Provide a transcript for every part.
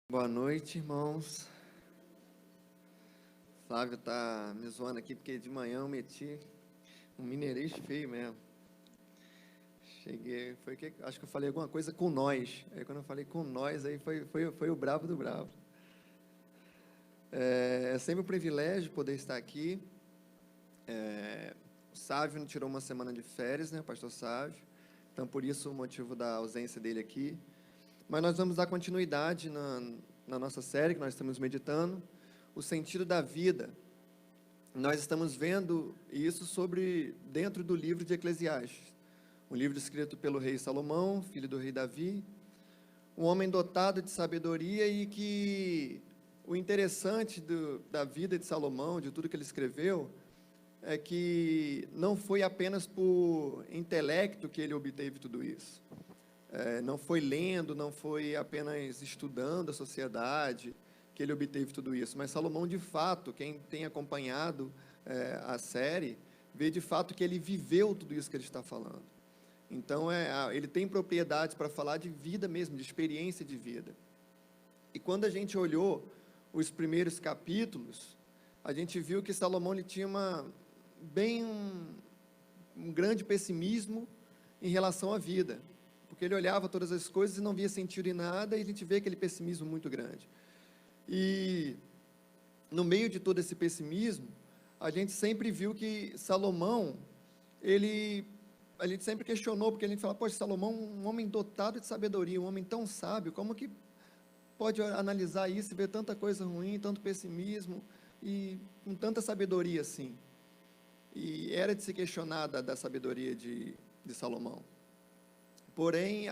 Boa noite, irmãos. Flávio tá me zoando aqui porque de manhã eu meti um mineirês feio mesmo. Cheguei, acho que eu falei alguma coisa com nós. Aí quando eu falei com nós, aí foi o brabo do brabo. É sempre um privilégio poder estar aqui. O Sávio não tirou uma semana de férias, né, pastor Sávio? Então, por isso o motivo da ausência dele aqui. Mas nós vamos dar continuidade na nossa série que nós estamos meditando, o sentido da vida. Nós estamos vendo isso dentro do livro de Eclesiastes, um livro escrito pelo rei Salomão, filho do rei Davi, um homem dotado de sabedoria e que o interessante da vida de Salomão, de tudo que ele escreveu, é que não foi apenas por intelecto que ele obteve tudo isso. Não foi lendo, não foi apenas estudando a sociedade que ele obteve tudo isso, mas Salomão, de fato, quem tem acompanhado a série, vê de fato que ele viveu tudo isso que ele está falando. Então, ele tem propriedades para falar de vida mesmo, de experiência de vida. E quando a gente olhou os primeiros capítulos, a gente viu que Salomão ele tinha um grande pessimismo em relação à vida, porque ele olhava todas as coisas e não via sentido em nada, e a gente vê aquele pessimismo muito grande. E no meio de todo esse pessimismo, a gente sempre viu que Salomão, a gente sempre questionou, porque a gente fala, poxa, Salomão, um homem dotado de sabedoria, um homem tão sábio, como que pode analisar isso e ver tanta coisa ruim, tanto pessimismo, e com tanta sabedoria assim? E era de se questionar da sabedoria de Salomão. Porém,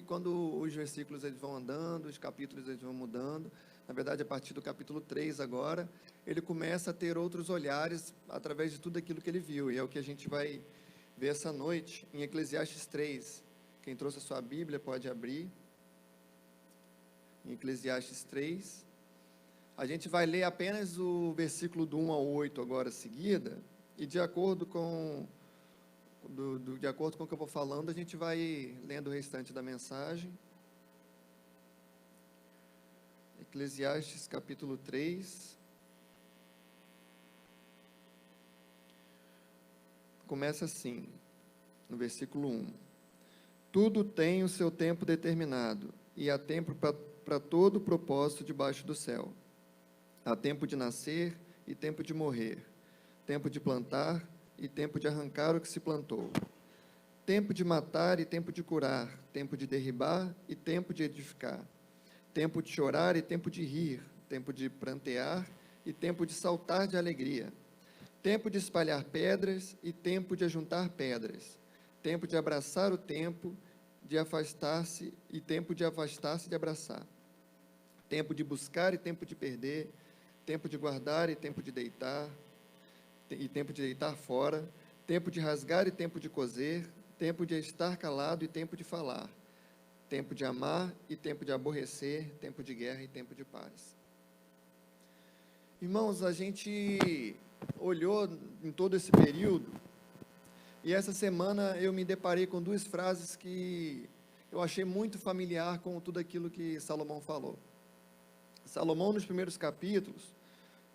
quando os versículos eles vão andando, os capítulos eles vão mudando, na verdade, a partir do capítulo 3 agora, ele começa a ter outros olhares através de tudo aquilo que ele viu, e é o que a gente vai ver essa noite em Eclesiastes 3. Quem trouxe a sua Bíblia pode abrir. Em Eclesiastes 3. A gente vai ler apenas o versículo do 1 ao 8 agora seguida, e de acordo com o que eu vou falando, a gente vai lendo o restante da mensagem. Eclesiastes capítulo 3. Começa assim, no versículo 1. Tudo tem o seu tempo determinado, e há tempo para todo propósito debaixo do céu. Há tempo de nascer e tempo de morrer, tempo de plantar e tempo de arrancar o que se plantou, tempo de matar e tempo de curar, tempo de derribar e tempo de edificar, tempo de chorar e tempo de rir, tempo de prantear e tempo de saltar de alegria, tempo de espalhar pedras e tempo de ajuntar pedras, tempo de abraçar o tempo de afastar-se e tempo de afastar-se de abraçar, tempo de buscar e tempo de perder, tempo de guardar e tempo de deitar fora, tempo de rasgar e tempo de coser, tempo de estar calado e tempo de falar, tempo de amar e tempo de aborrecer, tempo de guerra e tempo de paz. Irmãos, a gente olhou em todo esse período, e essa semana eu me deparei com duas frases que eu achei muito familiar com tudo aquilo que Salomão falou. Salomão, nos primeiros capítulos,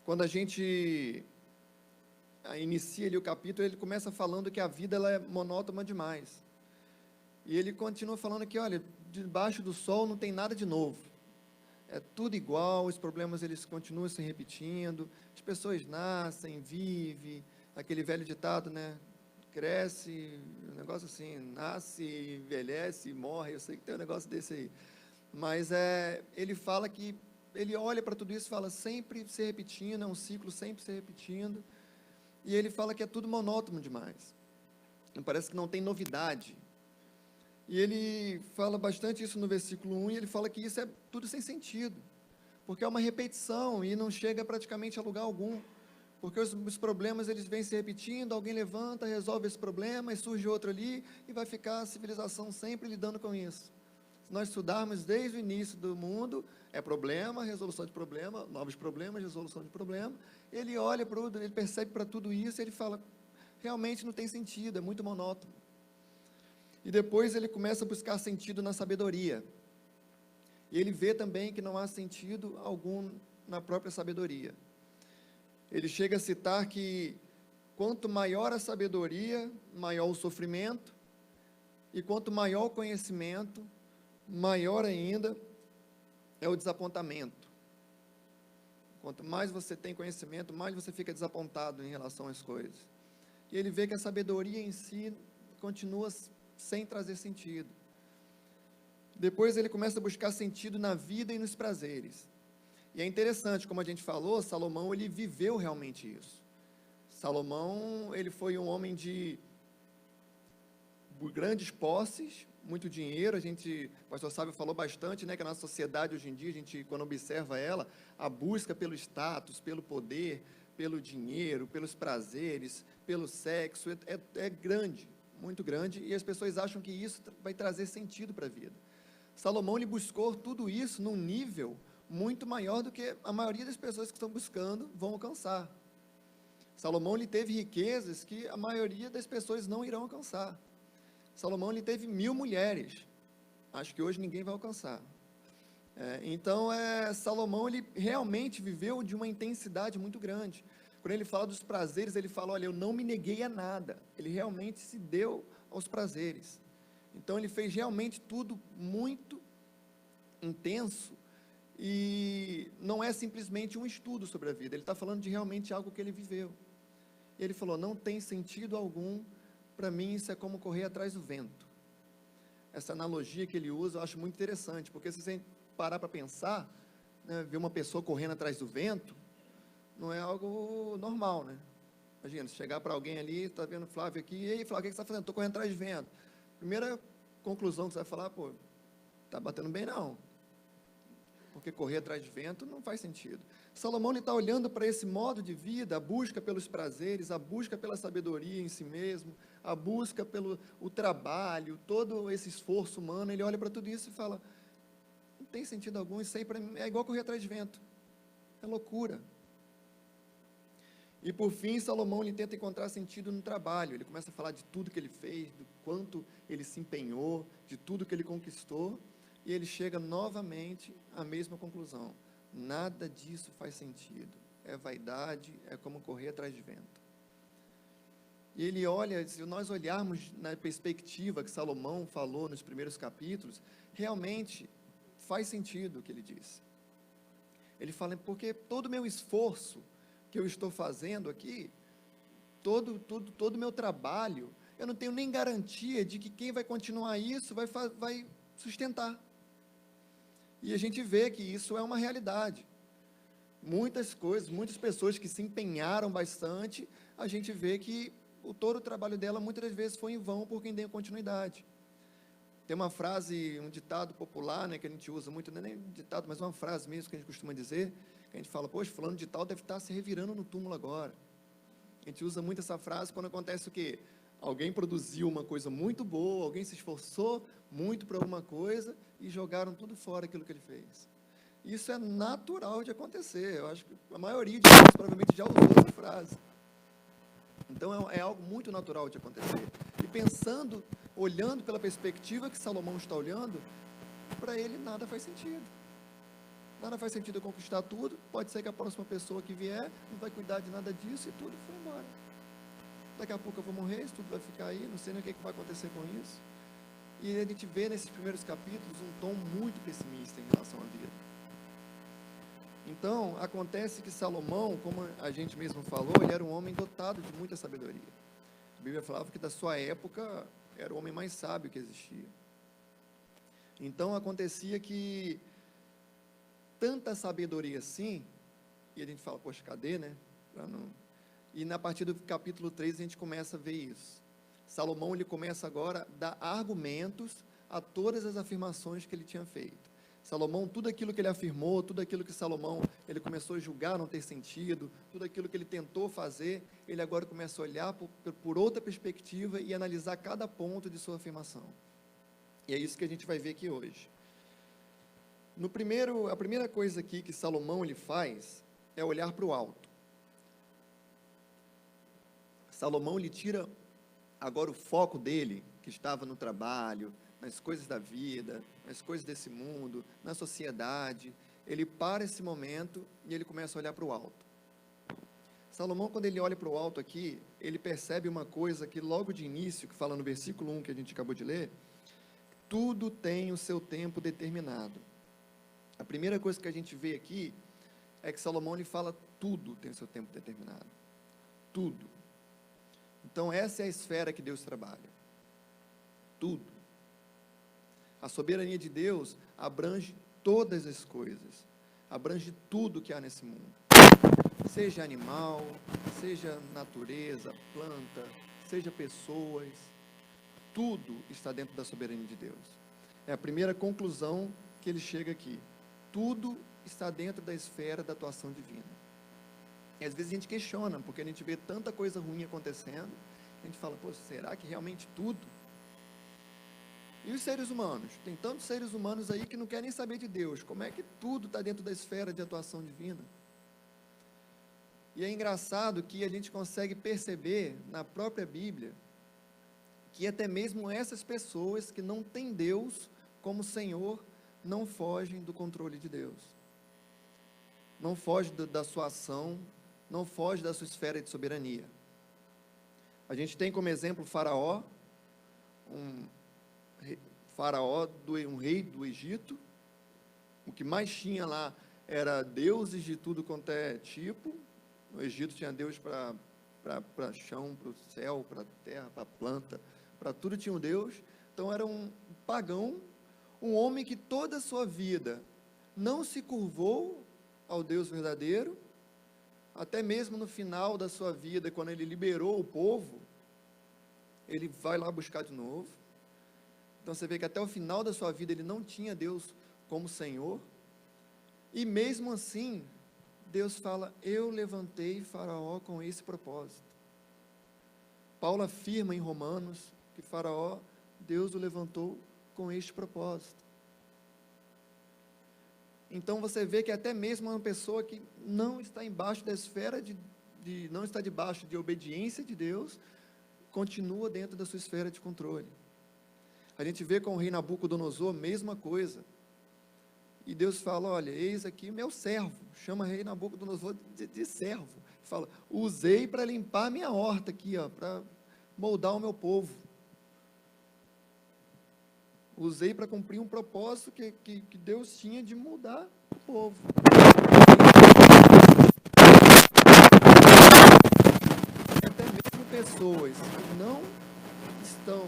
quando a gente inicia ali o capítulo, ele começa falando que a vida ela é monótona demais. E ele continua falando que, olha, debaixo do sol não tem nada de novo. É tudo igual, os problemas eles continuam se repetindo, as pessoas nascem, vivem, aquele velho ditado, né? Cresce, um negócio assim, nasce, envelhece, morre, eu sei que tem um negócio desse aí. Mas ele fala que, ele olha para tudo isso e fala sempre se repetindo, é um ciclo sempre se repetindo, e ele fala que é tudo monótono demais. Parece que não tem novidade. E ele fala bastante isso no versículo 1, e ele fala que isso é tudo sem sentido, porque é uma repetição e não chega praticamente a lugar algum, porque os problemas eles vêm se repetindo, alguém levanta, resolve esse problema, e surge outro ali, e vai ficar a civilização sempre lidando com isso. Se nós estudarmos desde o início do mundo, é problema, resolução de problema, novos problemas, resolução de problema, ele olha ele percebe para tudo isso, e ele fala, realmente não tem sentido, é muito monótono. E depois ele começa a buscar sentido na sabedoria. E ele vê também que não há sentido algum na própria sabedoria. Ele chega a citar que quanto maior a sabedoria, maior o sofrimento, e quanto maior o conhecimento, maior ainda é o desapontamento. Quanto mais você tem conhecimento, mais você fica desapontado em relação às coisas. E ele vê que a sabedoria em si continua sem trazer sentido. Depois ele começa a buscar sentido na vida e nos prazeres. E é interessante, como a gente falou, Salomão, ele viveu realmente isso. Salomão, ele foi um homem de grandes posses, muito dinheiro. O pastor Sábio falou bastante, né, que a nossa sociedade hoje em dia, a gente, quando observa ela, a busca pelo status, pelo poder, pelo dinheiro, pelos prazeres, pelo sexo, é grande, muito grande, e as pessoas acham que isso vai trazer sentido para a vida. Salomão, ele buscou tudo isso num nível muito maior do que a maioria das pessoas que estão buscando vão alcançar. Salomão, ele teve riquezas que a maioria das pessoas não irão alcançar. Salomão, ele teve 1000 mulheres, acho que hoje ninguém vai alcançar. Então, Salomão, ele realmente viveu de uma intensidade muito grande. Quando ele fala dos prazeres, ele fala, olha, eu não me neguei a nada. Ele realmente se deu aos prazeres. Então, ele fez realmente tudo muito intenso, e não é simplesmente um estudo sobre a vida, ele está falando de realmente algo que ele viveu. E ele falou, não tem sentido algum, para mim isso é como correr atrás do vento. Essa analogia que ele usa eu acho muito interessante, porque se você parar para pensar, né, ver uma pessoa correndo atrás do vento, não é algo normal, né? Imagina, se chegar para alguém ali, está vendo o Flávio aqui, e aí, Flávio, o que você está fazendo? Estou correndo atrás de vento. Primeira conclusão que você vai falar, pô, está batendo bem não, porque correr atrás de vento não faz sentido. Salomão está olhando para esse modo de vida, a busca pelos prazeres, a busca pela sabedoria em si mesmo, a busca pelo o trabalho, todo esse esforço humano, ele olha para tudo isso e fala, não tem sentido algum, isso aí para mim é igual correr atrás de vento, é loucura. E por fim, Salomão, ele tenta encontrar sentido no trabalho, ele começa a falar de tudo que ele fez, do quanto ele se empenhou, de tudo que ele conquistou, e ele chega novamente à mesma conclusão, nada disso faz sentido, é vaidade, é como correr atrás de vento. E ele olha, se nós olharmos na perspectiva que Salomão falou nos primeiros capítulos, realmente faz sentido o que ele disse. Ele fala, porque todo o meu esforço que eu estou fazendo aqui, todo o meu trabalho, eu não tenho nem garantia de que quem vai continuar isso vai sustentar. E a gente vê que isso é uma realidade. Muitas coisas, muitas pessoas que se empenharam bastante, a gente vê que todo o trabalho dela muitas das vezes foi em vão por quem deu continuidade. Tem uma frase, um ditado popular, né, que a gente usa muito, não é nem um ditado, mas uma frase mesmo que a gente costuma dizer, que a gente fala, poxa, fulano de tal deve estar se revirando no túmulo agora. A gente usa muito essa frase quando acontece o quê? Alguém produziu uma coisa muito boa, alguém se esforçou muito para alguma coisa e jogaram tudo fora aquilo que ele fez. Isso é natural de acontecer, eu acho que a maioria de nós provavelmente já usou essa frase. Então é algo muito natural de acontecer. E pensando, olhando pela perspectiva que Salomão está olhando, para ele nada faz sentido. Nada faz sentido eu conquistar tudo, pode ser que a próxima pessoa que vier não vai cuidar de nada disso e tudo foi embora. Daqui a pouco eu vou morrer, isso tudo vai ficar aí, não sei nem o que vai acontecer com isso. E a gente vê nesses primeiros capítulos um tom muito pessimista em relação à vida. Então, acontece que Salomão, como a gente mesmo falou, ele era um homem dotado de muita sabedoria. A Bíblia falava que da sua época era o homem mais sábio que existia. Então, acontecia que tanta sabedoria assim, e a gente fala, poxa, cadê, né? E na partir do capítulo 3 a gente começa a ver isso. Salomão, ele começa agora a dar argumentos a todas as afirmações que ele tinha feito. Salomão, tudo aquilo que ele afirmou, tudo aquilo que Salomão, ele começou a julgar não ter sentido, tudo aquilo que ele tentou fazer, ele agora começa a olhar por outra perspectiva e analisar cada ponto de sua afirmação. E é isso que a gente vai ver aqui hoje. A primeira coisa aqui que Salomão ele faz é olhar para o alto. Salomão ele tira agora o foco dele, que estava no trabalho, nas coisas da vida, nas coisas desse mundo, na sociedade. Ele para esse momento e ele começa a olhar para o alto. Salomão, quando ele olha para o alto aqui, ele percebe uma coisa que logo de início, que fala no versículo 1 que a gente acabou de ler, tudo tem o seu tempo determinado. A primeira coisa que a gente vê aqui é que Salomão ele fala tudo tem o seu tempo determinado. Tudo. Então essa é a esfera que Deus trabalha. Tudo. A soberania de Deus abrange todas as coisas, abrange tudo que há nesse mundo. Seja animal, seja natureza, planta, seja pessoas, tudo está dentro da soberania de Deus. É a primeira conclusão que ele chega aqui. Tudo está dentro da esfera da atuação divina. E às vezes a gente questiona, porque a gente vê tanta coisa ruim acontecendo, a gente fala, pô, será que realmente tudo? E os seres humanos? Tem tantos seres humanos aí que não querem nem saber de Deus. Como é que tudo está dentro da esfera de atuação divina? E é engraçado que a gente consegue perceber na própria Bíblia que até mesmo essas pessoas que não têm Deus como Senhor não fogem do controle de Deus. Não fogem da sua ação, não fogem da sua esfera de soberania. A gente tem como exemplo Faraó, um rei do Egito. O que mais tinha lá era deuses de tudo quanto é tipo. No Egito tinha Deus para chão, para o céu, para a terra, para a planta, para tudo tinha um Deus. Então era um pagão, um homem que toda a sua vida não se curvou ao Deus verdadeiro, até mesmo no final da sua vida, quando ele liberou o povo, ele vai lá buscar de novo. Então você vê que até o final da sua vida ele não tinha Deus como Senhor, e mesmo assim, Deus fala, eu levantei Faraó com esse propósito. Paulo afirma em Romanos que Faraó, Deus o levantou com este propósito. Então você vê que até mesmo uma pessoa que não está embaixo da esfera não está debaixo de obediência de Deus, continua dentro da sua esfera de controle. A gente vê com o rei Nabucodonosor, mesma coisa. E Deus fala, olha, eis aqui meu servo, chama o rei Nabucodonosor de servo. Fala, usei para limpar a minha horta aqui, para moldar o meu povo. Usei para cumprir um propósito que Deus tinha de mudar o povo. Até mesmo pessoas que não estão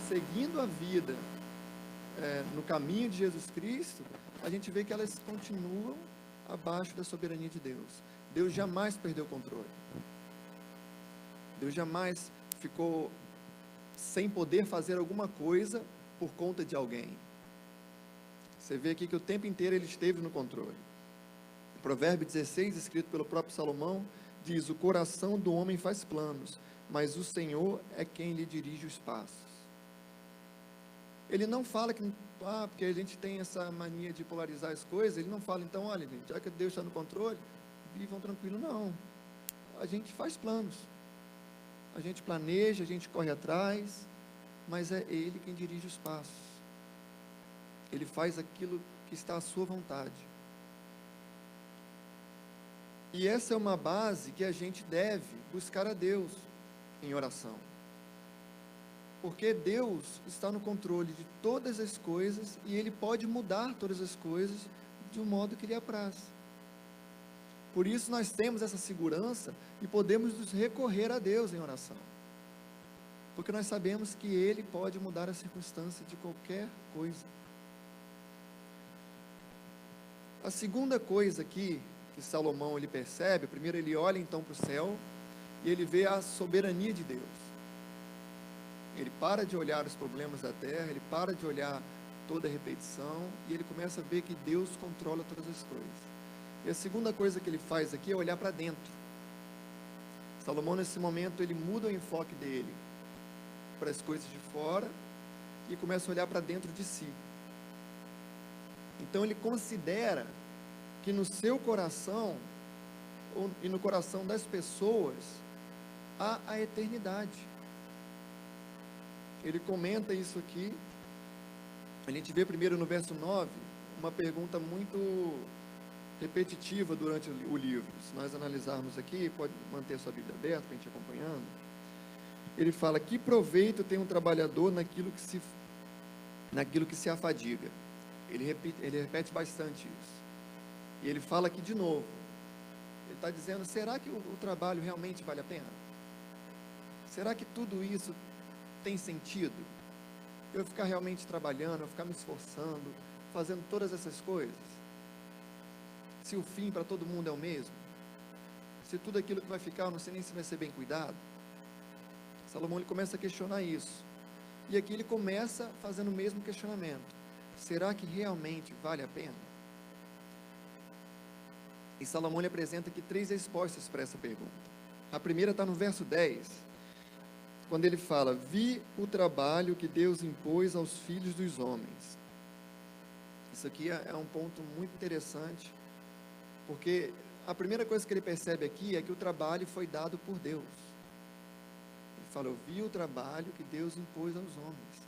seguindo a vida no caminho de Jesus Cristo, a gente vê que elas continuam abaixo da soberania de Deus. Deus jamais perdeu o controle. Deus jamais ficou sem poder fazer alguma coisa por conta de alguém. Você vê aqui que o tempo inteiro ele esteve no controle. O Provérbio 16, escrito pelo próprio Salomão, diz, o coração do homem faz planos, mas o Senhor é quem lhe dirige os passos. Ele não fala que, porque a gente tem essa mania de polarizar as coisas, ele não fala, então, olha, gente, já que Deus está no controle, vivam tranquilo, não. A gente faz planos, a gente planeja, a gente corre atrás, mas é Ele quem dirige os passos. Ele faz aquilo que está à sua vontade. E essa é uma base que a gente deve buscar a Deus em oração. Porque Deus está no controle de todas as coisas e Ele pode mudar todas as coisas de um modo que lhe apraz. Por isso nós temos essa segurança e podemos nos recorrer a Deus em oração. Porque nós sabemos que Ele pode mudar a circunstância de qualquer coisa. A segunda coisa aqui que Salomão ele percebe, primeiro ele olha então para o céu e ele vê a soberania de Deus. Ele para de olhar os problemas da terra, ele para de olhar toda a repetição e ele começa a ver que Deus controla todas as coisas. E a segunda coisa que ele faz aqui é olhar para dentro. Salomão nesse momento ele muda o enfoque dele para as coisas de fora e começa a olhar para dentro de si. Então ele considera que no seu coração e no coração das pessoas há a eternidade. Ele comenta isso aqui A gente vê primeiro no verso 9, uma pergunta muito repetitiva durante o livro. Se nós analisarmos aqui, pode manter a sua Bíblia aberta para a gente acompanhando. Ele fala: que proveito tem um trabalhador naquilo que se afadiga? Ele repete bastante isso. E ele fala aqui de novo. Ele está dizendo: será que o trabalho realmente vale a pena? Será que tudo isso tem sentido? Eu ficar realmente trabalhando, eu ficar me esforçando, fazendo todas essas coisas? Se o fim para todo mundo é o mesmo? Se tudo aquilo que vai ficar, eu não sei nem se vai ser bem cuidado? Salomão, ele começa a questionar isso. E aqui ele começa fazendo o mesmo questionamento: será que realmente vale a pena? E Salomão, ele apresenta aqui 3 respostas para essa pergunta. A primeira está no verso 10, quando ele fala: vi o trabalho que Deus impôs aos filhos dos homens. Isso aqui é um ponto muito interessante, porque a primeira coisa que ele percebe aqui é que o trabalho foi dado por Deus. Ele fala: eu vi o trabalho que Deus impôs aos homens.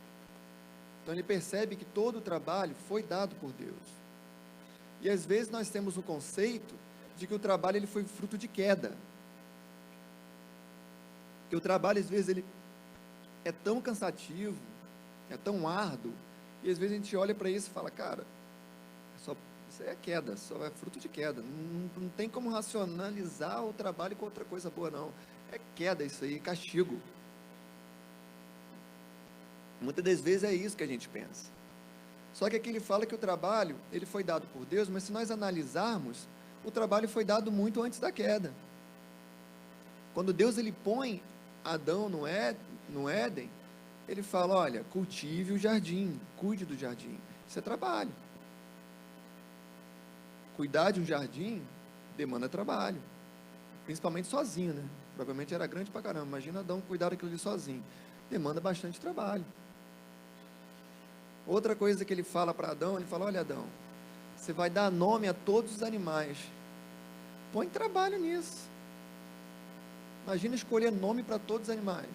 Então ele percebe que todo o trabalho foi dado por Deus. E às vezes nós temos o conceito de que o trabalho ele foi fruto de queda. Que o trabalho às vezes ele é tão cansativo, é tão árduo, e às vezes a gente olha para isso e fala: cara, isso é queda, só é fruto de queda. Não tem como racionalizar o trabalho com outra coisa boa, não. É queda isso aí, castigo. Muitas das vezes é isso que a gente pensa. Só que aqui ele fala que o trabalho, ele foi dado por Deus, mas se nós analisarmos, o trabalho foi dado muito antes da queda. Quando Deus ele põe Adão no Éden, ele fala: olha, cultive o jardim, cuide do jardim. Isso é trabalho. Cuidar de um jardim demanda trabalho, principalmente sozinho, né? Provavelmente era grande pra caramba. Imagina Adão cuidar daquilo ali sozinho. Demanda bastante trabalho. Outra coisa que ele fala para Adão, ele fala: olha, Adão, você vai dar nome a todos os animais. Põe trabalho nisso. Imagina escolher nome para todos os animais.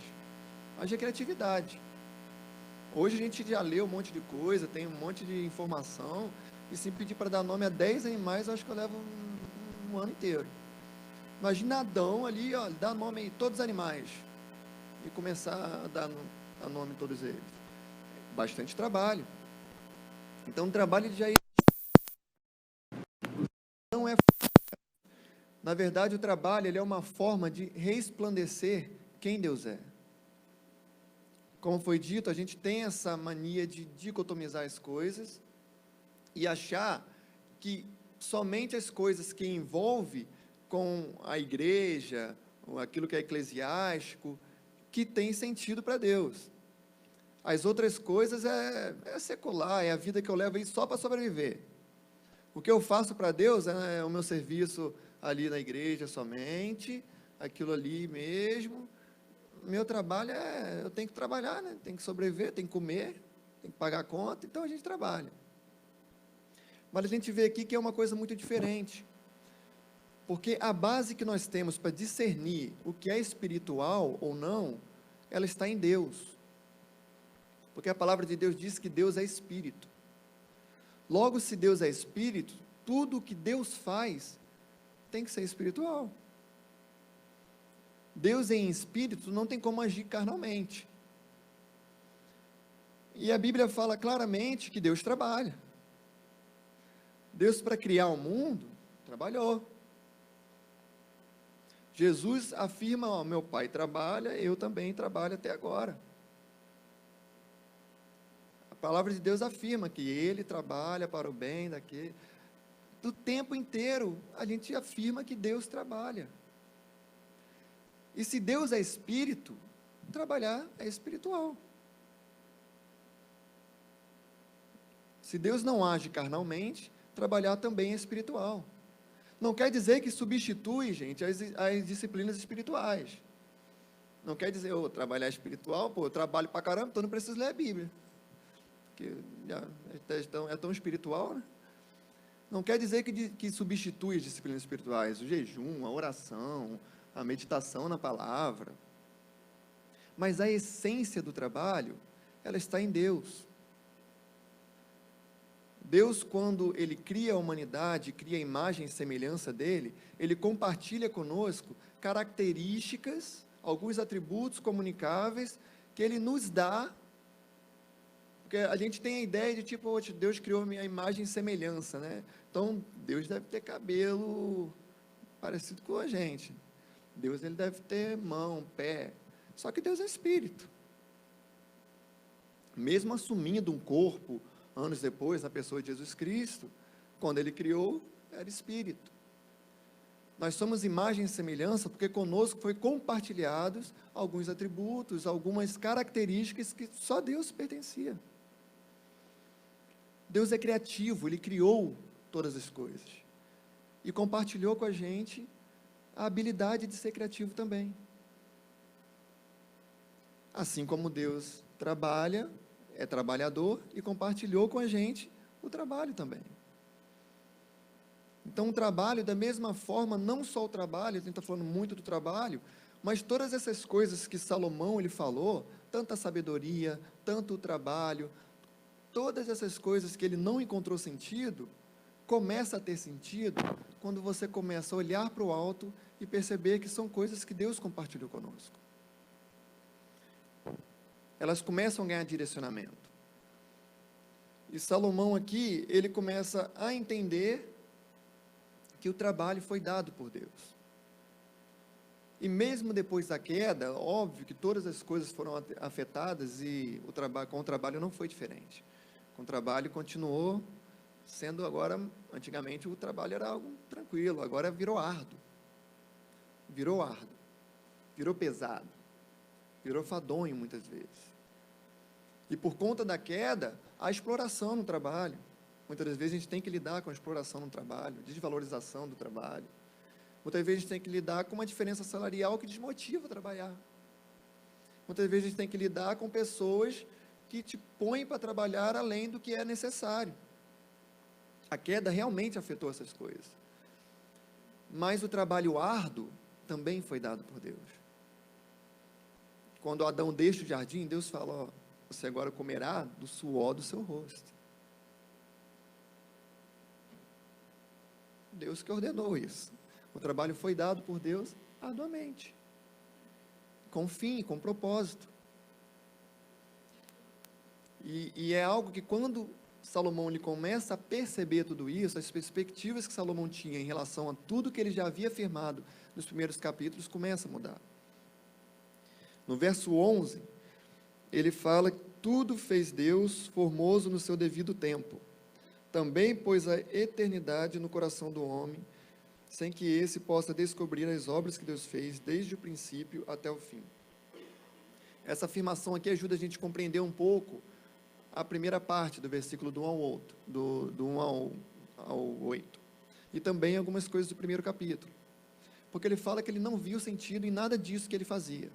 Haja criatividade. Hoje a gente já leu um monte de coisa, tem um monte de informação, e se pedir para dar nome a 10 animais, eu acho que eu levo um ano inteiro. Imagina Adão ali, ó, dar nome a todos os animais, e começar a dar nome a todos eles. Bastante trabalho. Então o trabalho já não é... Na verdade, o trabalho ele é uma forma de resplandecer quem Deus é. Como foi dito, a gente tem essa mania de dicotomizar as coisas e achar que somente as coisas que envolvem com a igreja, ou aquilo que é eclesiástico, que tem sentido para Deus. As outras coisas é secular, é a vida que eu levo aí só para sobreviver. O que eu faço para Deus é o meu serviço ali na igreja somente, aquilo ali mesmo. Meu trabalho eu tenho que trabalhar, né? Tenho que sobreviver, tenho que comer, tenho que pagar a conta, então a gente trabalha. Mas a gente vê aqui que é uma coisa muito diferente, porque a base que nós temos para discernir o que é espiritual ou não, ela está em Deus, porque a palavra de Deus diz que Deus é espírito. Logo, se Deus é espírito, tudo o que Deus faz tem que ser espiritual. Deus em espírito não tem como agir carnalmente. E a Bíblia fala claramente que Deus trabalha. Deus, para criar o mundo, trabalhou. Jesus afirma: ó, meu Pai trabalha, eu também trabalho até agora. A palavra de Deus afirma que Ele trabalha para o bem daquele. Do tempo inteiro, a gente afirma que Deus trabalha. E se Deus é espírito, trabalhar é espiritual. Se Deus não age carnalmente, trabalhar também é espiritual. Não quer dizer que substitui, gente, as disciplinas espirituais. Não quer dizer, trabalhar é espiritual, eu trabalho pra caramba, então não preciso ler a Bíblia. Porque é tão espiritual, né? Não quer dizer que substitui as disciplinas espirituais, o jejum, a oração, a meditação na palavra. Mas a essência do trabalho, ela está em Deus. Deus, quando Ele cria a humanidade, cria a imagem e semelhança dEle, Ele compartilha conosco características, alguns atributos comunicáveis, que Ele nos dá, porque a gente tem a ideia de, tipo, Deus criou a minha imagem e semelhança, né? Então, Deus deve ter cabelo parecido com a gente. Deus, ele deve ter mão, pé. Só que Deus é espírito. Mesmo assumindo um corpo, anos depois, na pessoa de Jesus Cristo, quando ele criou, era espírito. Nós somos imagem e semelhança porque conosco foi compartilhados alguns atributos, algumas características que só Deus pertencia. Deus é criativo, Ele criou todas as coisas. E compartilhou com a gente a habilidade de ser criativo também. Assim como Deus trabalha, é trabalhador, e compartilhou com a gente o trabalho também. Então, o trabalho, da mesma forma, não só o trabalho, a gente está falando muito do trabalho, mas todas essas coisas que Salomão ele falou, tanta sabedoria, tanto o trabalho, todas essas coisas que ele não encontrou sentido, começa a ter sentido quando você começa a olhar para o alto e perceber que são coisas que Deus compartilhou conosco. Elas começam a ganhar direcionamento. E Salomão aqui, ele começa a entender que o trabalho foi dado por Deus. E mesmo depois da queda, óbvio que todas as coisas foram afetadas e com o trabalho não foi diferente. Com o trabalho continuou sendo agora, antigamente o trabalho era algo tranquilo, agora virou árduo, virou pesado, virou fadonho muitas vezes. E por conta da queda, a exploração no trabalho, muitas vezes a gente tem que lidar com a exploração no trabalho, desvalorização do trabalho, muitas vezes a gente tem que lidar com uma diferença salarial que desmotiva a trabalhar, muitas vezes a gente tem que lidar com pessoas que te põem para trabalhar além do que é necessário. A queda realmente afetou essas coisas. Mas o trabalho árduo também foi dado por Deus. Quando Adão deixa o jardim, Deus fala, ó, você agora comerá do suor do seu rosto. Deus que ordenou isso. O trabalho foi dado por Deus arduamente. Com fim, com propósito. E é algo que quando Salomão ele começa a perceber tudo isso, as perspectivas que Salomão tinha em relação a tudo que ele já havia afirmado nos primeiros capítulos, começam a mudar. No verso 11, ele fala que tudo fez Deus formoso no seu devido tempo. Também pôs a eternidade no coração do homem, sem que esse possa descobrir as obras que Deus fez desde o princípio até o fim. Essa afirmação aqui ajuda a gente a compreender um pouco a primeira parte do versículo do 1 ao 8, e também algumas coisas do primeiro capítulo, porque ele fala que ele não viu sentido em nada disso que ele fazia,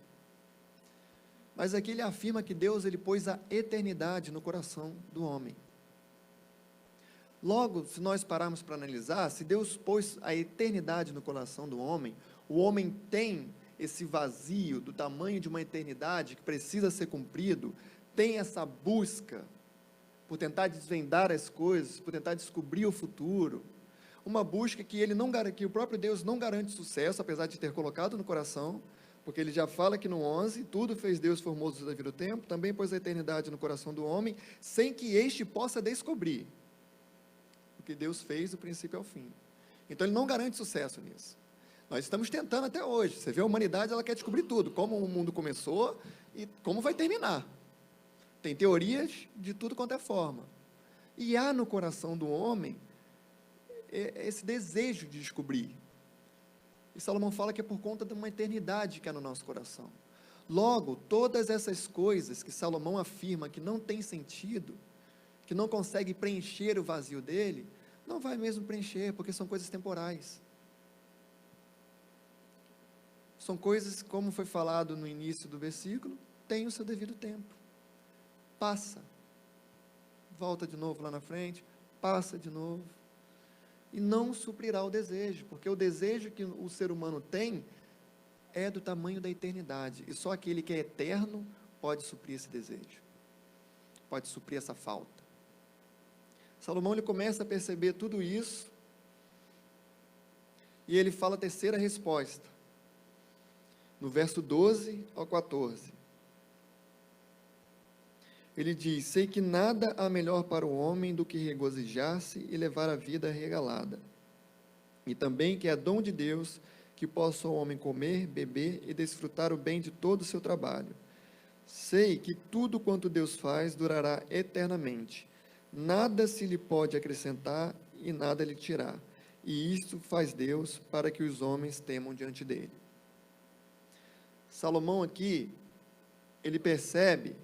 mas aqui ele afirma que Deus ele pôs a eternidade no coração do homem. Logo, se nós pararmos para analisar, se Deus pôs a eternidade no coração do homem, o homem tem esse vazio do tamanho de uma eternidade que precisa ser cumprido, tem essa busca por tentar desvendar as coisas, por tentar descobrir o futuro, uma busca que que o próprio Deus não garante sucesso, apesar de ter colocado no coração, porque ele já fala que no 11, tudo fez Deus formoso devido ao tempo, também pôs a eternidade no coração do homem, sem que este possa descobrir o que Deus fez do princípio ao fim. Então ele não garante sucesso nisso. Nós estamos tentando até hoje. Você vê a humanidade, ela quer descobrir tudo, como o mundo começou e como vai terminar. Tem teorias de tudo quanto é forma. E há no coração do homem esse desejo de descobrir. E Salomão fala que é por conta de uma eternidade que há no nosso coração. Logo, todas essas coisas que Salomão afirma que não tem sentido, que não consegue preencher o vazio dele, não vai mesmo preencher, porque são coisas temporais. São coisas, como foi falado no início do versículo, têm o seu devido tempo. Passa, volta de novo lá na frente, passa de novo, e não suprirá o desejo, porque o desejo que o ser humano tem é do tamanho da eternidade, e só aquele que é eterno pode suprir esse desejo, pode suprir essa falta. Salomão ele começa a perceber tudo isso, e ele fala a terceira resposta, no verso 12 ao 14. Ele diz: sei que nada há melhor para o homem do que regozijar-se e levar a vida regalada. E também que é dom de Deus que possa o homem comer, beber e desfrutar o bem de todo o seu trabalho. Sei que tudo quanto Deus faz durará eternamente. Nada se lhe pode acrescentar e nada lhe tirar. E isto faz Deus para que os homens temam diante dele. Salomão aqui, ele percebe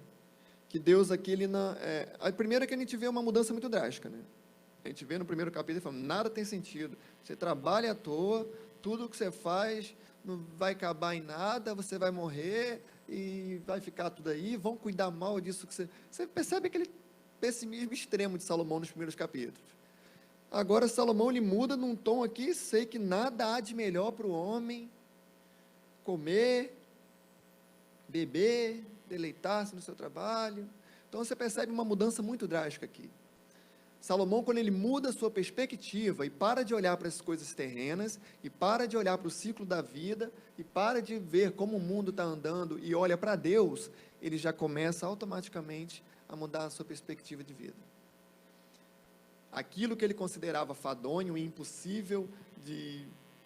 que Deus aqui, ele não, a primeira é que a gente vê uma mudança muito drástica, né? A gente vê no primeiro capítulo, ele fala, nada tem sentido, você trabalha à toa, tudo que você faz não vai acabar em nada, você vai morrer e vai ficar tudo aí, vão cuidar mal disso que você percebe aquele pessimismo extremo de Salomão nos primeiros capítulos. Agora Salomão, ele muda num tom aqui, sei que nada há de melhor para o homem comer, beber, deleitar-se no seu trabalho. Então você percebe uma mudança muito drástica aqui. Salomão, quando ele muda a sua perspectiva e para de olhar para as coisas terrenas, e para de olhar para o ciclo da vida, e para de ver como o mundo está andando e olha para Deus, ele já começa automaticamente a mudar a sua perspectiva de vida. Aquilo que ele considerava fadonho e impossível,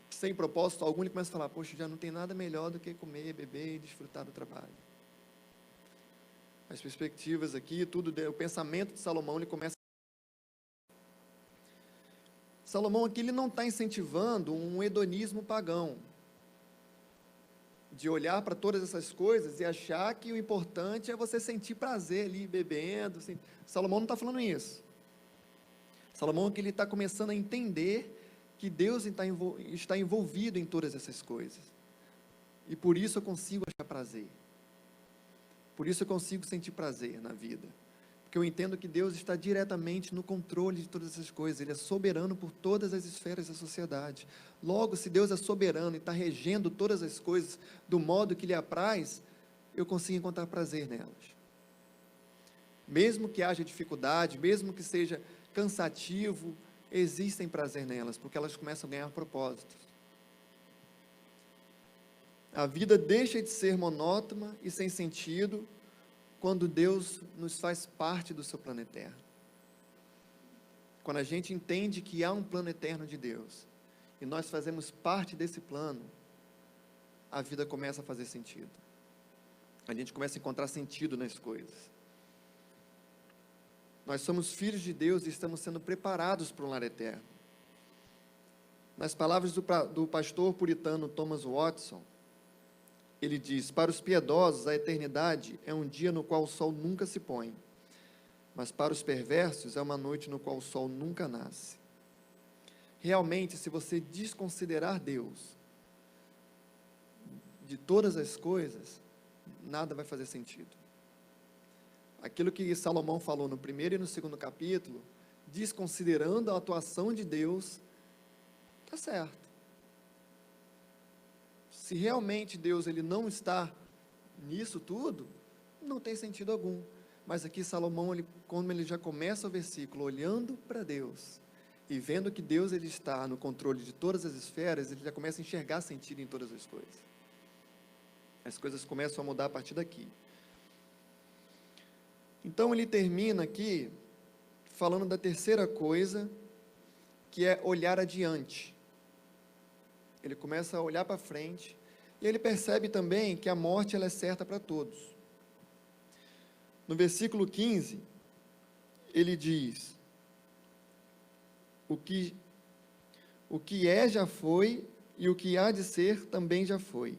sem propósito algum, ele começa a falar, poxa, já não tem nada melhor do que comer, beber e desfrutar do trabalho. As perspectivas aqui, tudo, o pensamento de Salomão, ele começa. Salomão aqui, ele não está incentivando um hedonismo pagão, de olhar para todas essas coisas e achar que o importante é você sentir prazer ali, bebendo. Assim. Salomão não está falando isso. Salomão aqui, ele está começando a entender que Deus está envolvido em todas essas coisas. E por isso eu consigo achar prazer. Por isso eu consigo sentir prazer na vida. Porque eu entendo que Deus está diretamente no controle de todas essas coisas. Ele é soberano por todas as esferas da sociedade. Logo, se Deus é soberano e está regendo todas as coisas do modo que lhe apraz, eu consigo encontrar prazer nelas. Mesmo que haja dificuldade, mesmo que seja cansativo, existem prazer nelas, porque elas começam a ganhar propósitos. A vida deixa de ser monótona e sem sentido quando Deus nos faz parte do seu plano eterno. Quando a gente entende que há um plano eterno de Deus e nós fazemos parte desse plano, a vida começa a fazer sentido. A gente começa a encontrar sentido nas coisas. Nós somos filhos de Deus e estamos sendo preparados para um lar eterno. Nas palavras do pastor puritano Thomas Watson, ele diz, para os piedosos a eternidade é um dia no qual o sol nunca se põe, mas para os perversos é uma noite no qual o sol nunca nasce. Realmente, se você desconsiderar Deus de todas as coisas, nada vai fazer sentido. Aquilo que Salomão falou no primeiro e no segundo capítulo, desconsiderando a atuação de Deus, está certo. Se realmente Deus ele não está nisso tudo, não tem sentido algum. Mas aqui Salomão, quando ele já começa o versículo olhando para Deus e vendo que Deus ele está no controle de todas as esferas, ele já começa a enxergar sentido em todas as coisas. As coisas começam a mudar a partir daqui. Então ele termina aqui falando da terceira coisa, que é olhar adiante. Ele começa a olhar para frente, e ele percebe também que a morte ela é certa para todos. No versículo 15, ele diz, o que é já foi, e o que há de ser também já foi.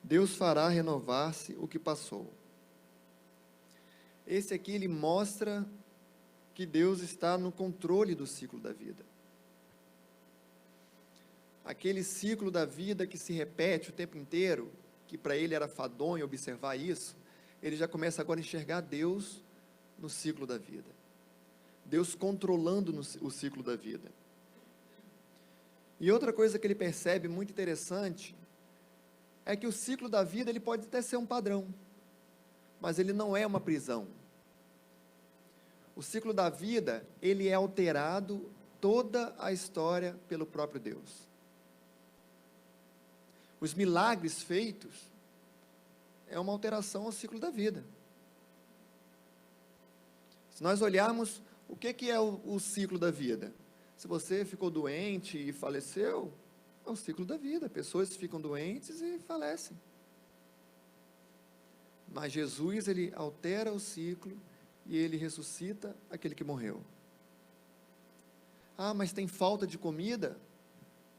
Deus fará renovar-se o que passou. Esse aqui, ele mostra que Deus está no controle do ciclo da vida. Aquele ciclo da vida que se repete o tempo inteiro, que para ele era fadonho observar isso, ele já começa agora a enxergar Deus no ciclo da vida. Deus controlando o ciclo da vida. E outra coisa que ele percebe muito interessante, é que o ciclo da vida ele pode até ser um padrão, mas ele não é uma prisão. O ciclo da vida, ele é alterado toda a história pelo próprio Deus. Os milagres feitos é uma alteração ao ciclo da vida. Se nós olharmos, o que é o ciclo da vida? Se você ficou doente e faleceu, é o ciclo da vida. Pessoas ficam doentes e falecem. Mas Jesus, ele altera o ciclo e ele ressuscita aquele que morreu. Ah, mas tem falta de comida?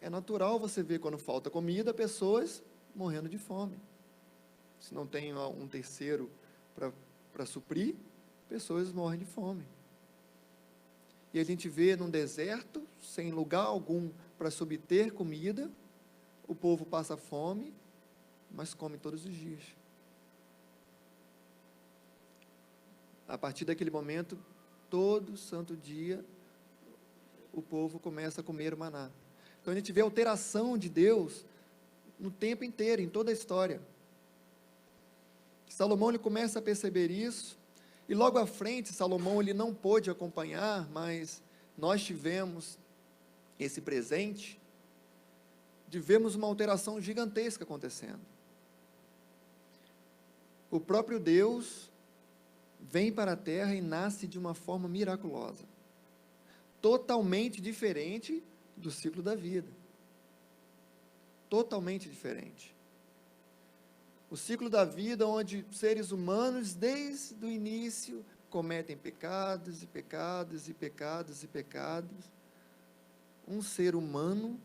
É natural você ver quando falta comida, pessoas morrendo de fome. Se não tem um terceiro para suprir, pessoas morrem de fome. E a gente vê num deserto, sem lugar algum para se obter comida, o povo passa fome, mas come todos os dias. A partir daquele momento, todo santo dia, o povo começa a comer o maná. Então a gente vê a alteração de Deus no tempo inteiro, em toda a história. Salomão ele começa a perceber isso, e logo à frente, Salomão ele não pôde acompanhar, mas nós tivemos esse presente de vermos uma alteração gigantesca acontecendo. O próprio Deus vem para a terra e nasce de uma forma miraculosa, totalmente diferente do ciclo da vida. Totalmente diferente. O ciclo da vida, onde seres humanos, desde o início, cometem pecados e pecados e pecados e pecados. Um ser humano,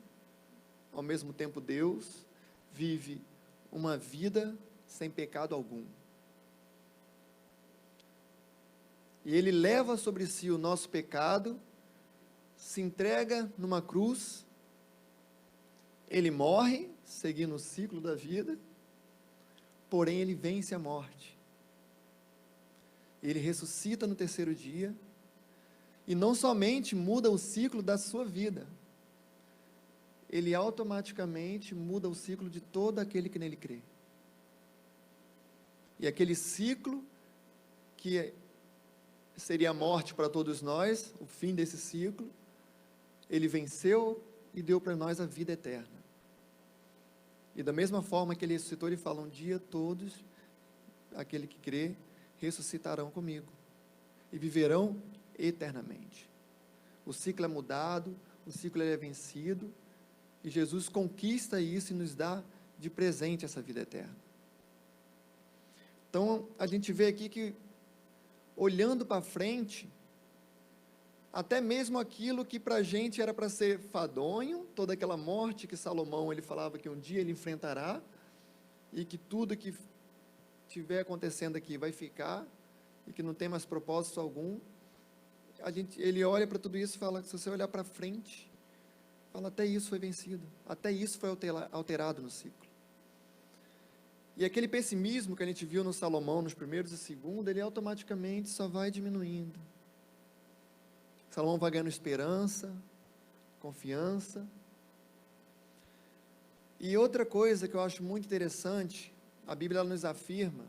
ao mesmo tempo Deus, vive uma vida sem pecado algum. E ele leva sobre si o nosso pecado, se entrega numa cruz, ele morre, seguindo o ciclo da vida, porém ele vence a morte. Ele ressuscita no terceiro dia, e não somente muda o ciclo da sua vida, ele automaticamente muda o ciclo de todo aquele que nele crê. E aquele ciclo, que seria a morte para todos nós, o fim desse ciclo, ele venceu e deu para nós a vida eterna. E da mesma forma que ele ressuscitou, ele fala: um dia todos, aquele que crê, ressuscitarão comigo, e viverão eternamente. O ciclo é mudado, o ciclo é vencido, e Jesus conquista isso e nos dá de presente essa vida eterna. Então, a gente vê aqui que, olhando para frente, até mesmo aquilo que para a gente era para ser fadonho, toda aquela morte que Salomão ele falava que um dia ele enfrentará, e que tudo que estiver acontecendo aqui vai ficar, e que não tem mais propósito algum, ele olha para tudo isso e fala: se você olhar para frente, fala, até isso foi vencido, até isso foi alterado no ciclo. E aquele pessimismo que a gente viu no Salomão, nos primeiros e segundos, ele automaticamente só vai diminuindo. Salomão vai ganhando esperança, confiança. E outra coisa que eu acho muito interessante, a Bíblia nos afirma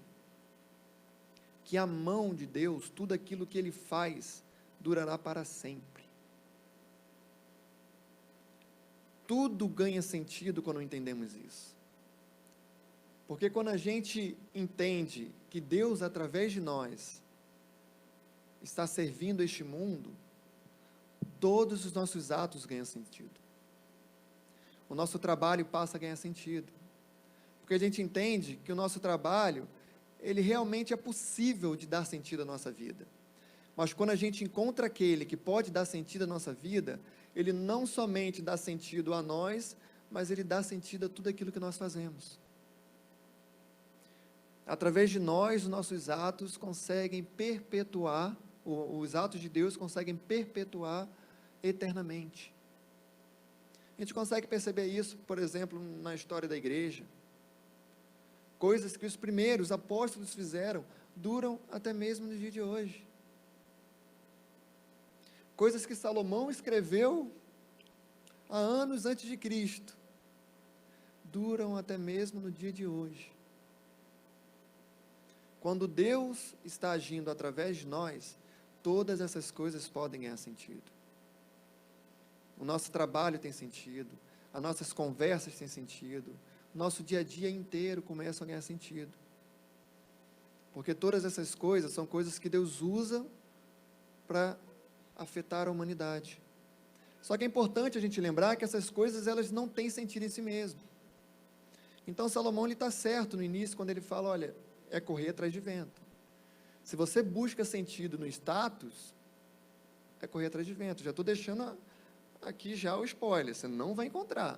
que a mão de Deus, tudo aquilo que Ele faz, durará para sempre. Tudo ganha sentido quando entendemos isso. Porque quando a gente entende que Deus, através de nós, está servindo este mundo, todos os nossos atos ganham sentido. O nosso trabalho passa a ganhar sentido. Porque a gente entende que o nosso trabalho, ele realmente é possível de dar sentido à nossa vida. Mas quando a gente encontra aquele que pode dar sentido à nossa vida, ele não somente dá sentido a nós, mas ele dá sentido a tudo aquilo que nós fazemos. Através de nós, os nossos atos conseguem perpetuar, os atos de Deus conseguem perpetuar eternamente. A gente consegue perceber isso, por exemplo, na história da igreja. Coisas que os primeiros apóstolos fizeram, duram até mesmo no dia de hoje. Coisas que Salomão escreveu há anos antes de Cristo, duram até mesmo no dia de hoje. Quando Deus está agindo através de nós, todas essas coisas podem ganhar sentido. O nosso trabalho tem sentido, as nossas conversas têm sentido, o nosso dia a dia inteiro começa a ganhar sentido. Porque todas essas coisas são coisas que Deus usa para afetar a humanidade. Só que é importante a gente lembrar que essas coisas, elas não têm sentido em si mesmo. Então Salomão está certo no início, quando ele fala, olha, é correr atrás de vento. Se você busca sentido no status, é correr atrás de vento. Já estou deixando aqui já o spoiler, você não vai encontrar.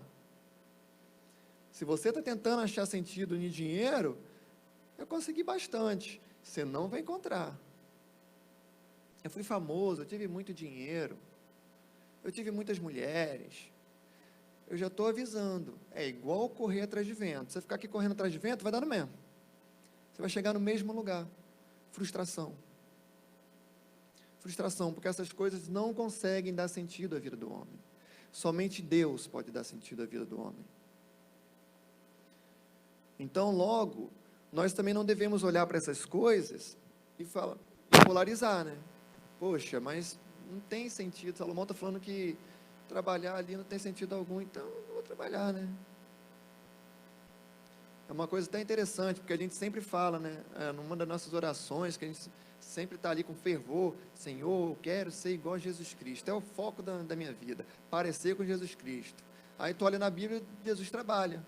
Se você está tentando achar sentido em dinheiro, eu consegui bastante, você não vai encontrar. Eu fui famoso, eu tive muito dinheiro, eu tive muitas mulheres, eu já estou avisando, é igual correr atrás de vento. Você ficar aqui correndo atrás de vento, vai dar no mesmo. Você vai chegar no mesmo lugar. Frustração. Frustração, porque essas coisas não conseguem dar sentido à vida do homem. Somente Deus pode dar sentido à vida do homem. Então, logo, nós também não devemos olhar para essas coisas e polarizar, né? Poxa, mas não tem sentido. Salomão está falando que trabalhar ali não tem sentido algum, então eu vou trabalhar, né? É uma coisa até interessante, porque a gente sempre fala, né? Numa das nossas orações, que a gente sempre está ali com fervor, Senhor, eu quero ser igual a Jesus Cristo, é o foco da minha vida, parecer com Jesus Cristo. Aí tu olha na Bíblia, Jesus trabalha,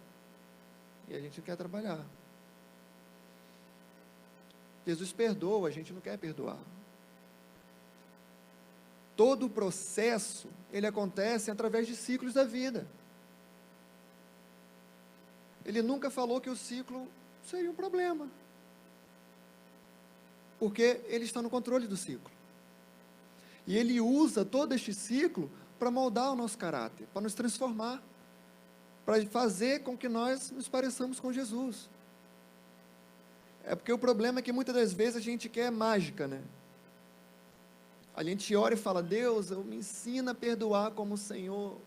e a gente não quer trabalhar. Jesus perdoa, a gente não quer perdoar. Todo o processo, ele acontece através de ciclos da vida. Ele nunca falou que o ciclo seria um problema, porque ele está no controle do ciclo. E ele usa todo este ciclo para moldar o nosso caráter, para nos transformar, para fazer com que nós nos pareçamos com Jesus. É porque o problema é que muitas das vezes a gente quer mágica, né? A gente ora e fala, Deus, me ensina a perdoar como o Senhor.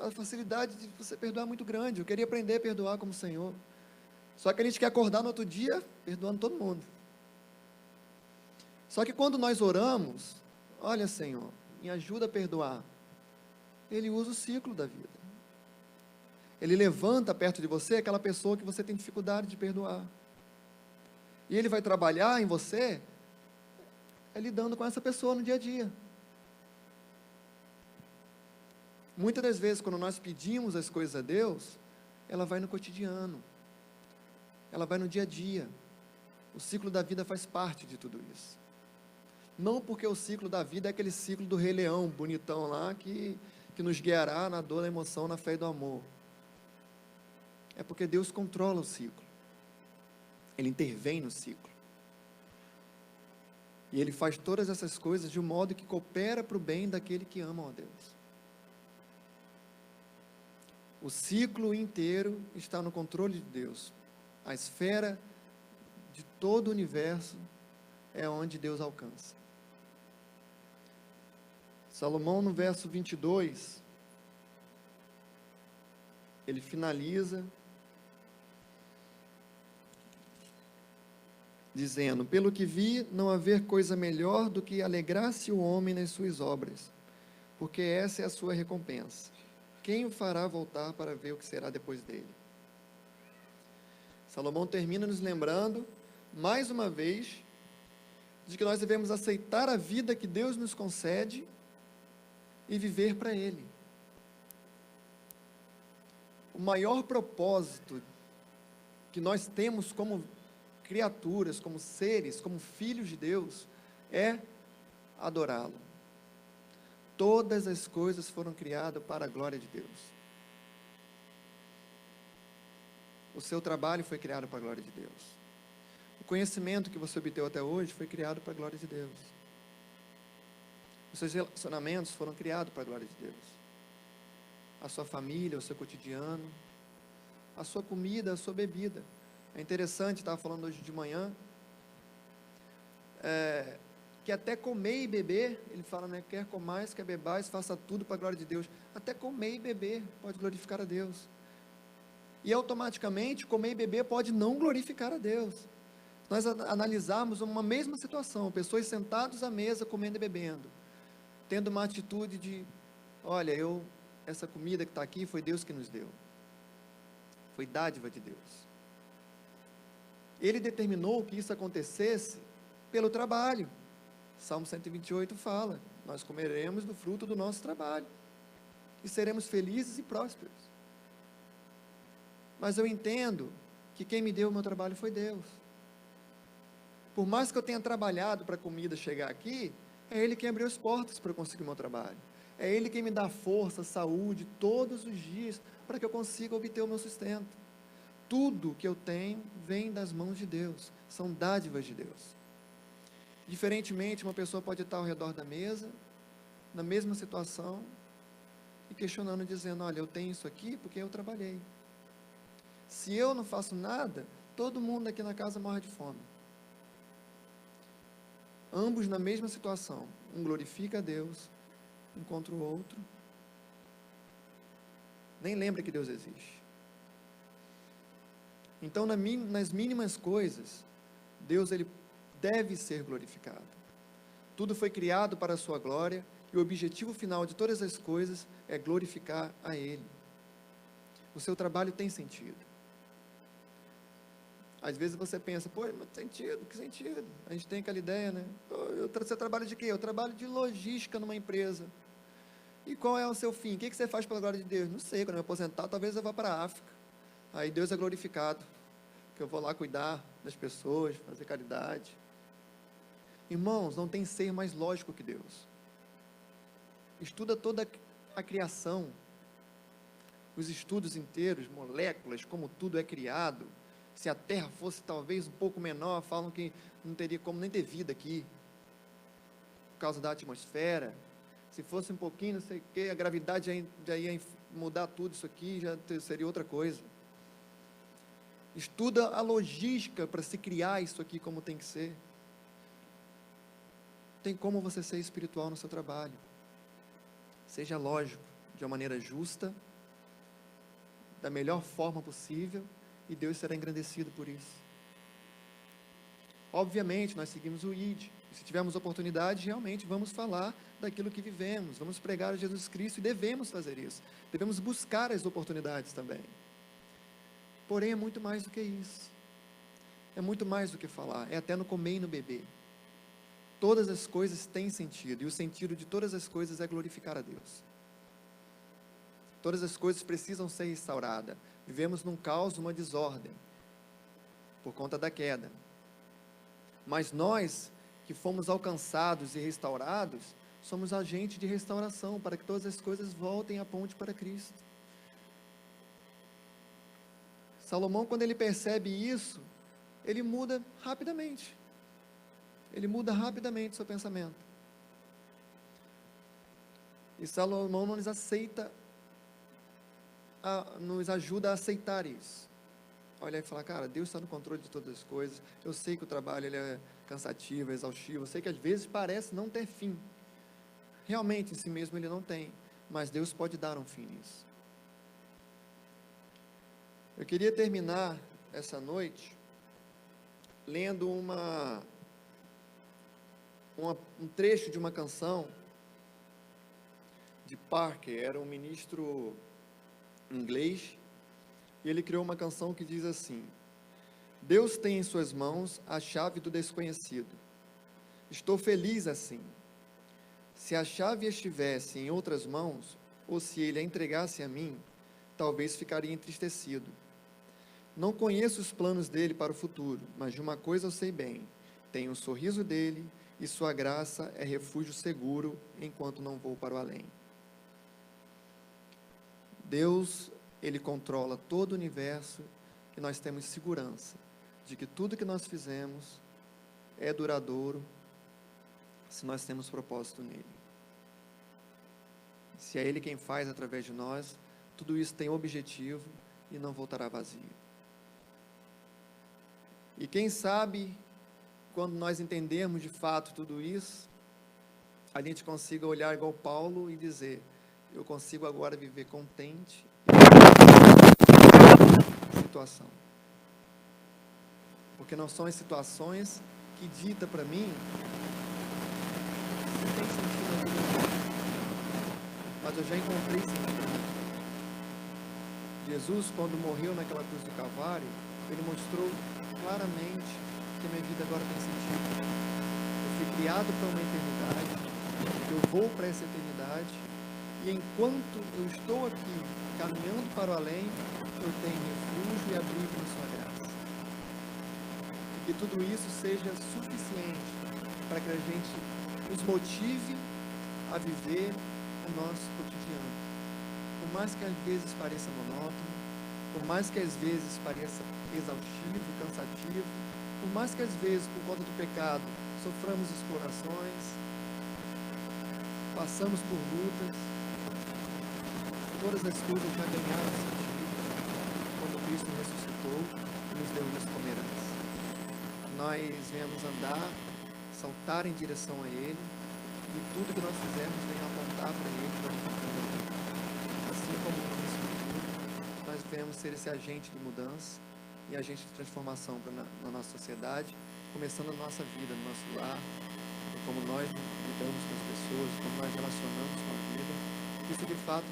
A facilidade de você perdoar é muito grande. Eu queria aprender a perdoar como o Senhor. Só que a gente quer acordar no outro dia perdoando todo mundo. Só que quando nós oramos, olha, Senhor, me ajuda a perdoar. Ele usa o ciclo da vida. Ele levanta perto de você aquela pessoa que você tem dificuldade de perdoar. E ele vai trabalhar em você lidando com essa pessoa no dia a dia. Muitas das vezes, quando nós pedimos as coisas a Deus, ela vai no cotidiano, ela vai no dia a dia. O ciclo da vida faz parte de tudo isso. Não porque o ciclo da vida é aquele ciclo do Rei Leão, bonitão lá, que nos guiará na dor, na emoção, na fé e do amor. É porque Deus controla o ciclo. Ele intervém no ciclo. E Ele faz todas essas coisas de um modo que coopera para o bem daquele que ama a Deus. O ciclo inteiro está no controle de Deus. A esfera de todo o universo é onde Deus alcança. Salomão, no verso 22, ele finaliza dizendo, pelo que vi, não haver coisa melhor do que alegrar-se o homem nas suas obras, porque essa é a sua recompensa. Quem o fará voltar para ver o que será depois dele? Salomão termina nos lembrando, mais uma vez, de que nós devemos aceitar a vida que Deus nos concede e viver para Ele. O maior propósito que nós temos como criaturas, como seres, como filhos de Deus, é adorá-lo. Todas as coisas foram criadas para a glória de Deus. O seu trabalho foi criado para a glória de Deus. O conhecimento que você obteve até hoje foi criado para a glória de Deus. Os seus relacionamentos foram criados para a glória de Deus. A sua família, o seu cotidiano, a sua comida, a sua bebida. É interessante, estava falando hoje de manhã, que até comer e beber, ele fala, né, quer comais, quer bebais, faça tudo para a glória de Deus. Até comer e beber pode glorificar a Deus. E automaticamente, comer e beber pode não glorificar a Deus. Nós analisarmos uma mesma situação, pessoas sentadas à mesa, comendo e bebendo, tendo uma atitude de, olha, essa comida que está aqui foi Deus que nos deu, foi dádiva de Deus. Ele determinou que isso acontecesse pelo trabalho. Salmo 128 fala, nós comeremos do fruto do nosso trabalho, e seremos felizes e prósperos. Mas eu entendo que quem me deu o meu trabalho foi Deus. Por mais que eu tenha trabalhado para a comida chegar aqui, é Ele quem abriu as portas para eu conseguir o meu trabalho. É Ele quem me dá força, saúde, todos os dias, para que eu consiga obter o meu sustento. Tudo que eu tenho vem das mãos de Deus, são dádivas de Deus. Diferentemente, uma pessoa pode estar ao redor da mesa, na mesma situação, e questionando, dizendo, olha, eu tenho isso aqui porque eu trabalhei. Se eu não faço nada, todo mundo aqui na casa morre de fome. Ambos na mesma situação, um glorifica a Deus, enquanto o outro nem lembra que Deus existe. Então, nas mínimas coisas, Deus ele deve ser glorificado. Tudo foi criado para a sua glória, e o objetivo final de todas as coisas é glorificar a Ele. O seu trabalho tem sentido. Às vezes você pensa, pô, mas sentido, que sentido? A gente tem aquela ideia, né? Você trabalha de quê? Eu trabalho de logística numa empresa. E qual é o seu fim? O que você faz pela glória de Deus? Não sei, quando eu me aposentar, talvez eu vá para a África. Aí Deus é glorificado, que eu vou lá cuidar das pessoas, fazer caridade. Irmãos, não tem ser mais lógico que Deus. Estuda toda a criação, os estudos inteiros, moléculas, como tudo é criado. Se a Terra fosse talvez um pouco menor, falam que não teria como nem ter vida aqui, por causa da atmosfera. Se fosse um pouquinho, não sei o que, a gravidade já ia mudar tudo isso aqui, já seria outra coisa. Estuda a logística para se criar isso aqui como tem que ser. Tem como você ser espiritual no seu trabalho. Seja lógico, de uma maneira justa, da melhor forma possível, e Deus será engrandecido por isso. Obviamente, nós seguimos o ID, e se tivermos oportunidade, realmente vamos falar daquilo que vivemos, vamos pregar a Jesus Cristo, e devemos fazer isso, devemos buscar as oportunidades também. Porém, é muito mais do que isso, é muito mais do que falar, é até no comer e no beber. Todas as coisas têm sentido, e o sentido de todas as coisas é glorificar a Deus. Todas as coisas precisam ser restauradas. Vivemos num caos, numa desordem, por conta da queda. Mas nós, que fomos alcançados e restaurados, somos agentes de restauração, para que todas as coisas voltem a ponte para Cristo. Salomão, quando ele percebe isso, ele muda rapidamente. Ele muda rapidamente o seu pensamento. E Salomão não nos aceita, nos ajuda a aceitar isso. Olhar e falar, cara, Deus está no controle de todas as coisas. Eu sei que o trabalho ele é cansativo, é exaustivo. Eu sei que às vezes parece não ter fim. Realmente, em si mesmo ele não tem. Mas Deus pode dar um fim nisso. Eu queria terminar essa noite lendo um trecho de uma canção de Parker. Era um ministro inglês, e ele criou uma canção que diz assim: Deus tem em suas mãos a chave do desconhecido. Estou feliz assim. Se a chave estivesse em outras mãos, ou se ele a entregasse a mim, talvez ficaria entristecido. Não conheço os planos dele para o futuro, mas de uma coisa eu sei bem: tenho o sorriso dele, e sua graça é refúgio seguro enquanto não vou para o além. Deus, Ele controla todo o universo, e nós temos segurança de que tudo que nós fizemos é duradouro, se nós temos propósito nele. Se é Ele quem faz através de nós, tudo isso tem objetivo e não voltará vazio. E quem sabe, quando nós entendermos de fato tudo isso, a gente consiga olhar igual Paulo e dizer: eu consigo agora viver contente em situação. porque não são as situações que dita para mim se tem sentido na vida ou não. Mas eu já encontrei sentido. Jesus, quando morreu naquela cruz do Calvário, ele mostrou claramente que a minha vida agora tem sentido. Eu fui criado para uma eternidade, eu vou para essa eternidade, e enquanto eu estou aqui, caminhando para o além, eu tenho refúgio e abrigo na sua graça. E que tudo isso seja suficiente para que a gente nos motive a viver o nosso cotidiano. Por mais que às vezes pareça monótono, por mais que às vezes pareça exaustivo, cansativo, por mais que às vezes, por conta do pecado, soframos explorações, passamos por lutas, todas as coisas já ganharam sentido quando Cristo ressuscitou e nos deu isso como herança. Nós viemos andar, saltar em direção a Ele, e tudo que nós fizermos vem apontar para Ele, assim como no início de tudo, nós viemos ser esse agente de mudança e agente de transformação na nossa sociedade, começando a nossa vida, no nosso lar, como nós lidamos com as pessoas, como nós relacionamos com a vida. Isso de fato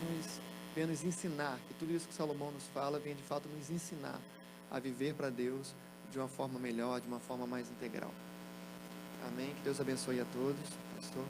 vem nos ensinar, que tudo isso que Salomão nos fala vem de fato nos ensinar a viver para Deus de uma forma melhor, de uma forma mais integral. Amém? Que Deus abençoe a todos. Pastor.